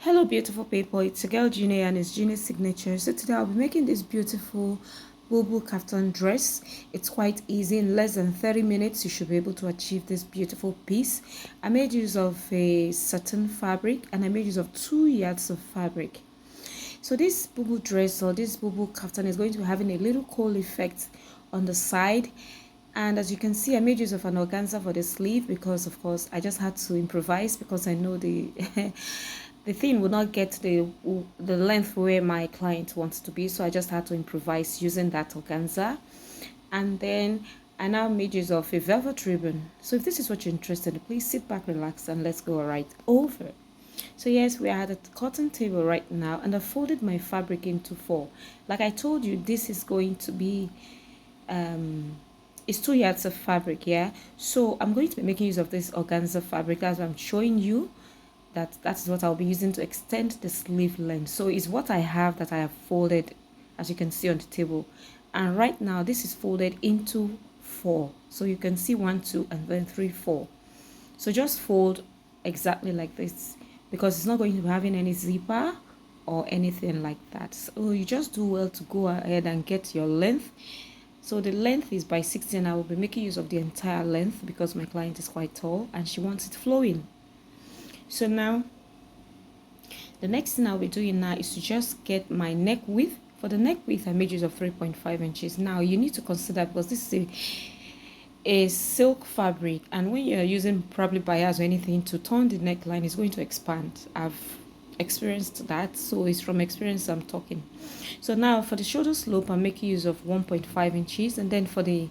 Hello beautiful people, it's a girl Junior and it's Junior's signature. So today I'll be making this beautiful boo kaftan dress. It's quite easy. In less than 30 minutes you should be able to achieve this beautiful piece. I made use of a satin fabric and I made use of 2 yards of fabric. So this boo dress or this boo kaftan is going to be having a little cowl effect on the side. And as you can see, I made use of an organza for the sleeve because of course I just had to improvise because I know the the thing would not get the length where my client wants to be, so I just had to improvise using that organza. And then I now made use of a velvet ribbon. So if this is what you're interested in, please sit back, relax, and let's go right over. So yes, we are at the cotton table right now, and I folded my fabric into four. Like I told you, this is going to be it's 2 yards of fabric, yeah. So I'm going to be making use of this organza fabric as I'm showing you. That's what I'll be using to extend the sleeve length. So it's what I have that I have folded, as you can see on the table. And right now this is folded into four, so you can see 1, 2, and then 3, 4. So just fold exactly like this because it's not going to be having any zipper or anything like that. So you just do well to go ahead and get your length. So the length is by 16. I will be making use of the entire length because my client is quite tall and she wants it flowing. So now the next thing I'll be doing now is to just get my neck width. For the neck width, I made use of 3.5 inches. Now you need to consider, because this is a silk fabric, and when you're using probably bias or anything to turn the neckline, it's going to expand. I've experienced that, so it's from experience I'm talking. So now for the shoulder slope, I'm making use of 1.5 inches, and then for the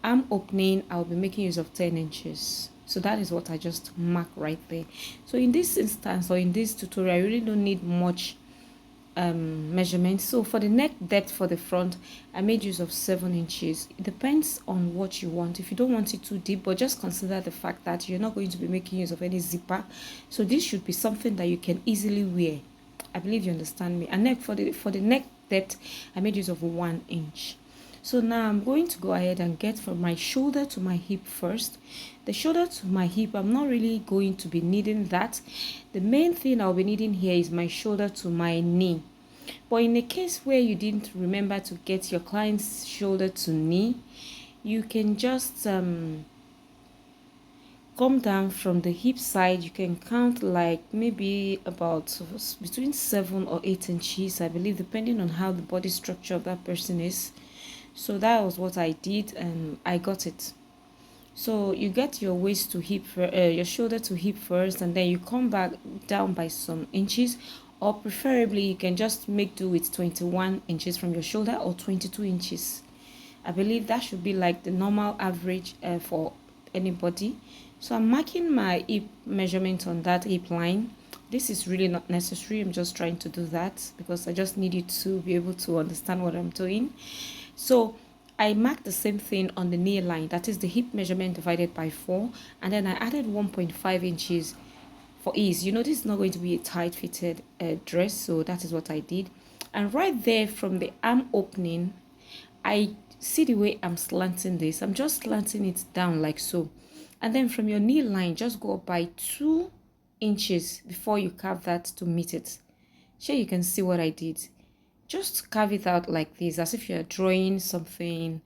arm opening, I'll be making use of 10 inches. So that is what I just mark right there. So in this instance, or in this tutorial, I really don't need much measurements. So for the neck depth for the front, I made use of 7 inches. It depends on what you want. If you don't want it too deep, but just consider the fact that you're not going to be making use of any zipper, so this should be something that you can easily wear. I believe you understand me. And neck for the neck depth, I made use of 1 inch. So now I'm going to go ahead and get from my shoulder to my hip first. The shoulder to my hip, I'm not really going to be needing that. The main thing I'll be needing here is my shoulder to my knee. But in a case where you didn't remember to get your client's shoulder to knee, you can just come down from the hip side. You can count like maybe about between 7 or 8 inches, I believe, depending on how the body structure of that person is. So that was what I did and I got it. So you get your waist to hip, your shoulder to hip first, and then you come back down by some inches, or preferably you can just make do with 21 inches from your shoulder or 22 inches. I believe that should be like the normal average for anybody. So I'm marking my hip measurement on that hip line. This is really not necessary. I'm just trying to do that because I just need you to be able to understand what I'm doing. So I marked the same thing on the knee line, that is the hip measurement divided by 4, and then I added 1.5 inches for ease. You know, this is not going to be a tight fitted dress, so that is what I did. And right there from the arm opening, I see the way I'm slanting this. I'm just slanting it down like so. And then from your knee line, just go up by 2 inches before you carve that to meet it. Sure, you can see what I did. Just carve it out like this, as if you're drawing something,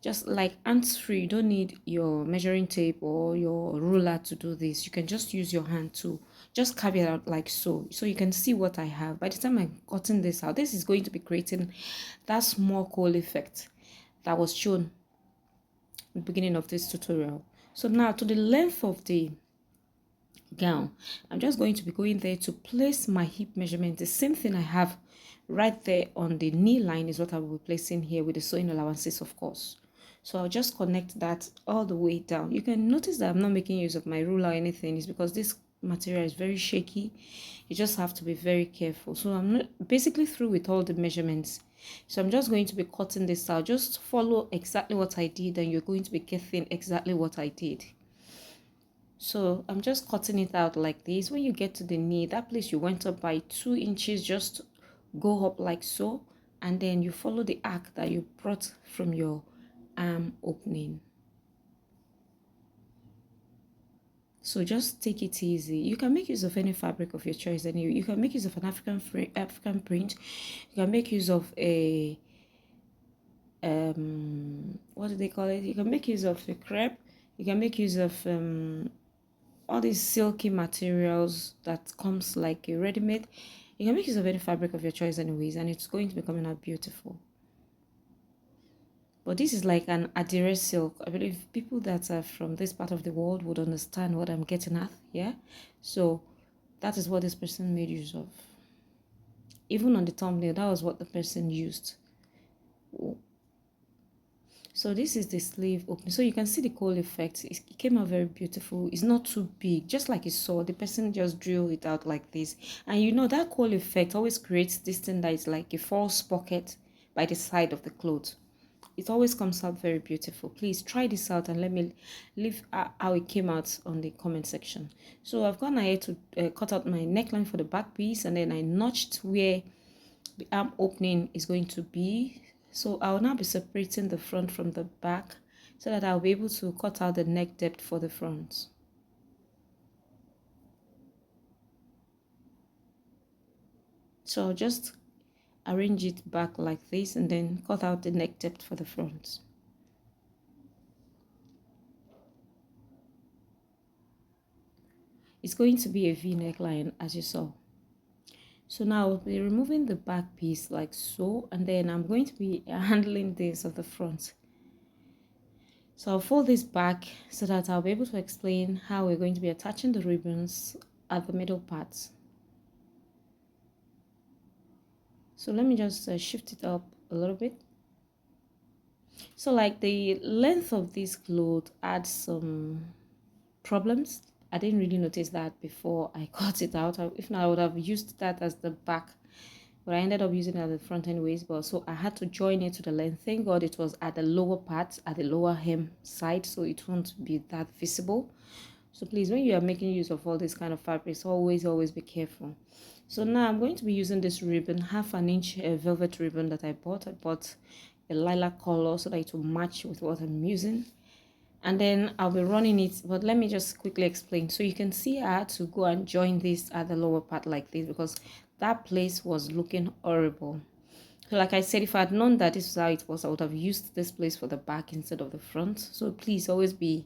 just like hands-free. You don't need your measuring tape or your ruler to do this. You can just use your hand to just carve it out like so. So you can see what I have. By the time I'm cutting this out, this is going to be creating that small cowl effect that was shown at the beginning of this tutorial. So now to the length of the gown, I'm just going to be going there to place my hip measurement. The same thing I have right there on the knee line is what I will be placing here with the sewing allowances, of course. So I'll just connect that all the way down. You can notice that I'm not making use of my ruler or anything. It's because this material is very shaky. You just have to be very careful. So I'm not basically through with all the measurements. So I'm just going to be cutting this out. Just follow exactly what I did and you're going to be getting exactly what I did. So I'm just cutting it out like this. When you get to the knee, that place you went up by 2 inches, just go up like so, and then you follow the arc that you brought from your arm opening. So just take it easy. You can make use of any fabric of your choice anyway. You can make use of an African print. You can make use of a what do they call it? You can make use of a crepe. You can make use of all these silky materials that comes like a ready-made. You can make use of any fabric of your choice anyways, and it's going to be coming out beautiful. But this is like an Adire silk. I believe people that are from this part of the world would understand what I'm getting at. Yeah. So that is what this person made use of. Even on the thumbnail, that was what the person used. So this is the sleeve opening. So you can see the cowl effect. It came out very beautiful. It's not too big. Just like you saw, the person just drew it out like this. And you know that cowl effect always creates this thing that is like a false pocket by the side of the clothes. It always comes out very beautiful. Please try this out and let me leave how it came out on the comment section. So I've gone ahead to cut out my neckline for the back piece, and then I notched where the arm opening is going to be. So I'll now be separating the front from the back so that I'll be able to cut out the neck depth for the front. So I'll just arrange it back like this and then cut out the neck depth for the front. It's going to be a V neckline as you saw. So now I'll be removing the back piece like so, and then I'm going to be handling this of the front. So I'll fold this back so that I'll be able to explain how we're going to be attaching the ribbons at the middle part. So let me just shift it up a little bit. So like the length of this cloth adds some problems. I didn't really notice that before I cut it out. If not, I would have used that as the back, but I ended up using it at the front anyways. But so I had to join it to the length. Thank God it was at the lower part, at the lower hem side, so it won't be that visible. So please, when you are making use of all this kind of fabrics, always be careful. So now I'm going to be using this ribbon, half an inch velvet ribbon that I bought. I bought a lilac color so that it will match with what I'm using. And then I'll be running it, but let me just quickly explain. So you can see I had to go and join this at the lower part like this because that place was looking horrible. So like I said, if I had known that this is how it was, I would have used this place for the back instead of the front. So please always be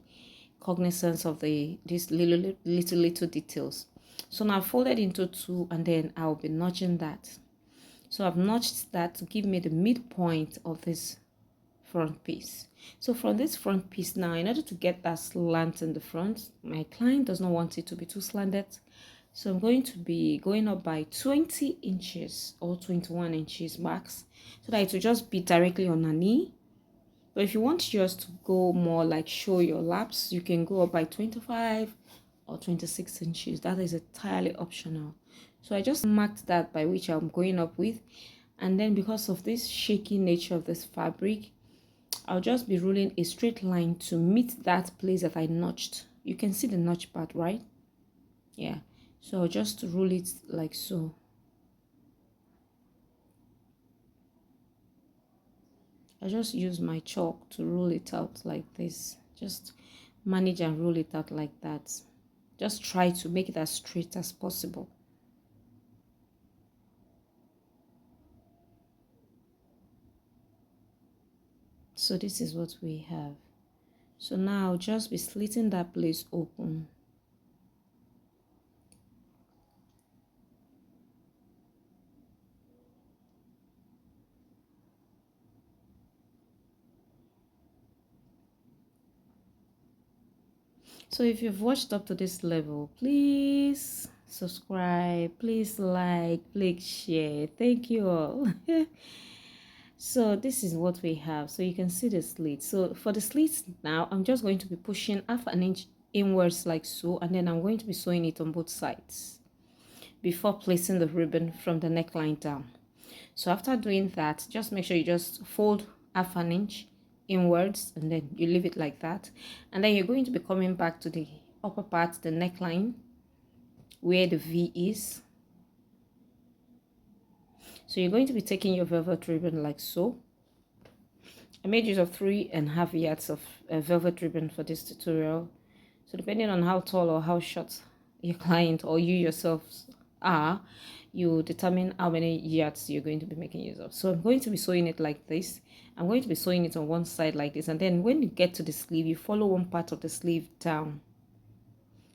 cognizant of these little details. So now I've folded into two, and then I'll be notching that. So I've notched that to give me the midpoint of this front piece. So from this front piece now, in order to get that slant in the front, my client does not want it to be too slanted. So I'm going to be going up by 20 inches or 21 inches max, so that it will just be directly on her knee. But if you want yours to go more like show your laps, you can go up by 25 or 26 inches. That is entirely optional. So I just marked that by which I'm going up with. And then because of this shaky nature of this fabric, I'll just be ruling a straight line to meet that place that I notched. You can see the notch part, right? Yeah. So I'll just rule it like so. I just use my chalk to rule it out like this. Just manage and rule it out like that. Just try to make it as straight as possible. So this is what we have. So now I'll just be slitting that place open. So if you've watched up to this level, please subscribe, please like, please share. Thank you all. So this is what we have. So you can see the slit. So for the slits now, I'm just going to be pushing half an inch inwards like so, and then I'm going to be sewing it on both sides before placing the ribbon from the neckline down. So after doing that, just make sure you just fold half an inch inwards, and then you leave it like that. And then you're going to be coming back to the upper part, the neckline, where the V is. So you're going to be taking your velvet ribbon like so. I made use of 3.5 yards of velvet ribbon for this tutorial. So So depending on how tall or how short your client or you yourself are, you determine how many yards you're going to be making use of. So I'm going to be sewing it like this. I'm going to be sewing it on one side like this, and then when you get to the sleeve, you follow one part of the sleeve down,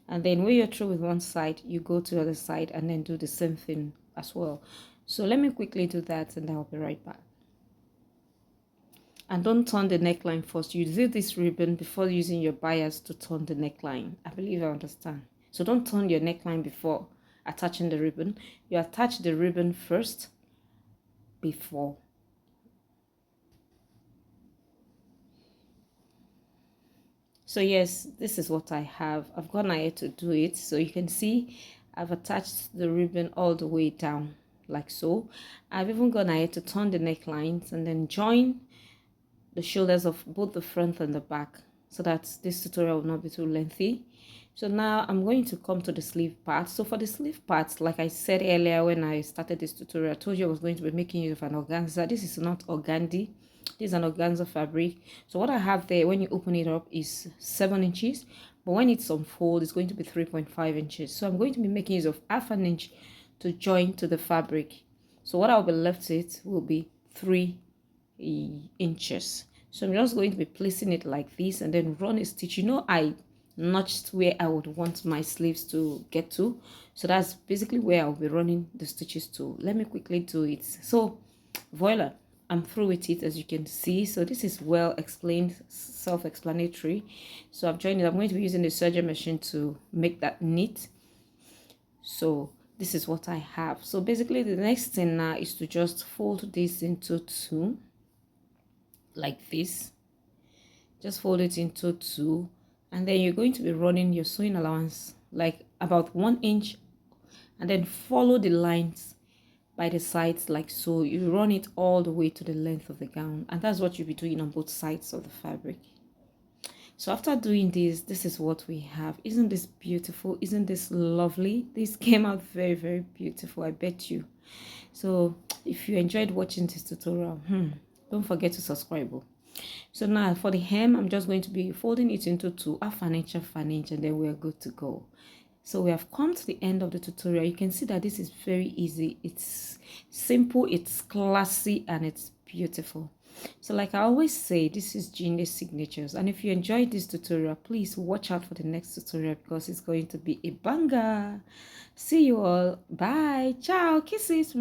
and then when you're through with one side, you go to the other side and then do the same thing as well. So let me quickly do that and I'll be right back. And don't turn the neckline first. You do this ribbon before using your bias to turn the neckline. I believe I understand. So don't turn your neckline before attaching the ribbon. You attach the ribbon first before. So yes, this is what I have. I've gone ahead to do it. So you can see I've attached the ribbon all the way down like so. I've even gone ahead to turn the necklines and then join the shoulders of both the front and the back, so that this tutorial will not be too lengthy. So now I'm going to come to the sleeve part. So for the sleeve part, like I said earlier when I started this tutorial, I told you I was going to be making use of an organza. This is not organdy, this is an organza fabric. So what I have there, when you open it up, is 7 inches, but when it's unfold, it's going to be 3.5 inches. So I'm going to be making use of half an inch to join to the fabric. So what I'll be left with will be 3 inches. So I'm just going to be placing it like this and then run a stitch. You know, I notched where I would want my sleeves to get to, so that's basically where I'll be running the stitches to. Let me quickly do it. So voila, I'm through with it, as you can see. So this is well explained, self-explanatory. So I've joined it. I'm going to be using the serger machine to make that neat. So this is what I have. So basically the next thing now is to just fold this into two like this. Just fold it into two, and then you're going to be running your sewing allowance like about 1 inch, and then follow the lines by the sides like so. You run it all the way to the length of the gown, and that's what you'll be doing on both sides of the fabric. So after doing this is what we have. Isn't this beautiful? Isn't this lovely? This came out very, very beautiful, I bet you. So if you enjoyed watching this tutorial, don't forget to subscribe. So now for the hem, I'm just going to be folding it into two, half an inch, and then we're good to go. So we have come to the end of the tutorial. You can see that this is very easy. It's simple, it's classy, and it's beautiful. So like I always say, this is Genius Signatures. And if you enjoyed this tutorial, please watch out for the next tutorial because it's going to be a banger. See you all. Bye. Ciao. Kisses.